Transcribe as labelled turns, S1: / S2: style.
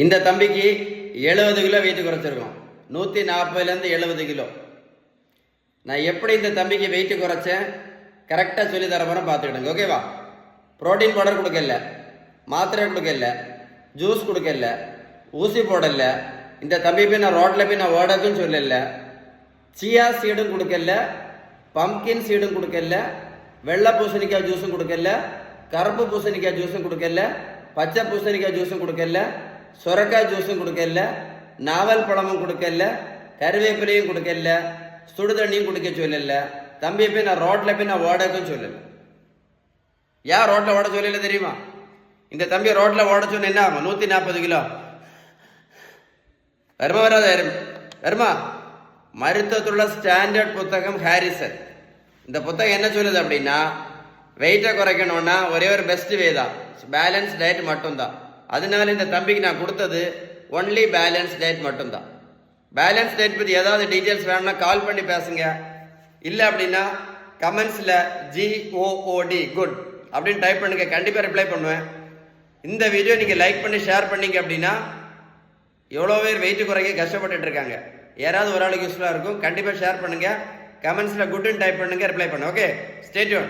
S1: இந்த தம்பிக்கு 70 kilo weight குறைச்சிருக்கோம். 140லேருந்து 70 kilo. நான் எப்படி இந்த தம்பிக்கு வெயிட் குறைச்சேன் கரெக்டாக சொல்லி தரப்போறேன், பார்த்துக்கிடுங்க. ஓகேவா? ப்ரோட்டீன் பவுடர் கொடுக்கல, மாத்திரை கொடுக்கல, ஜூஸ் கொடுக்கல, ஊசி போடல. இந்த தம்பி போய் நான் ரோட்டில் போய் நான் ஓடக்குன்னு சொல்லல. சியா சீடும் கொடுக்கல, பம்கின் சீடும் கொடுக்கல, வெள்ளை பூசணிக்காய் ஜூஸும் கொடுக்கல, கருப்பு பூசணிக்காய் ஜூஸும் கொடுக்கல, பச்சை பூசணிக்காய் ஜூஸும் கொடுக்கல, சுரக்காய் ஜூஸும் கொடுக்கல, நாவல் பழமும் கொடுக்கல, கருவேப்பிலையும் கொடுக்கல, சுடுதண்ணியும் குடிக்க சொல்லல. தம்பி போய் நான் ரோட்டில் போய் நான் ஓடக்குன்னு சொல்லல. யார் ரோட்டில் ஓட சொல்லல தெரியுமா? இந்த தம்பி ரோட்டில் ஓட சொன்ன என்ன ஆகும்? 140 கிலோ வருமா வராது? வருமா? மருத்துவத்துள்ள ஸ்டாண்டர்ட் புத்தகம் ஹாரிசன். இந்த புத்தகம் என்ன சொல்லுது அப்படின்னா, வெயிட்டை குறைக்கணும்னா ஒரே ஒரு பெஸ்ட் வே தான், பேலன்ஸ் டயட் மட்டும்தான். அதனால இந்த தம்பிக்கு நான் கொடுத்தது ஒன்லி பேலன்ஸ் டயட் மட்டும்தான். பேலன்ஸ் டயட் பற்றி ஏதாவது டீட்டெயில்ஸ் வேணும்னா கால் பண்ணி பேசுங்க. இல்லை அப்படின்னா கமெண்ட்ஸில் GOOD குட் அப்படின்னு டைப் பண்ணுங்க, கண்டிப்பாக ரிப்ளை பண்ணுவேன். இந்த வீடியோ நீங்கள் லைக் பண்ணி ஷேர் பண்ணீங்க அப்படின்னா எவ்வளோ பேர் வெயிட் குறைக்க கஷ்டப்பட்டுட்டு இருக்காங்க, யாராவது ஒரு ஆளுக்கு யூஸ்ஃபுல்லாக இருக்கும். கண்டிப்பாக ஷேர் பண்ணுங்கள், கமெண்ட்ஸில் குட்னு டைப் பண்ணுங்கள், ரிப்ளை பண்ணுங்க. Okay, stay tune.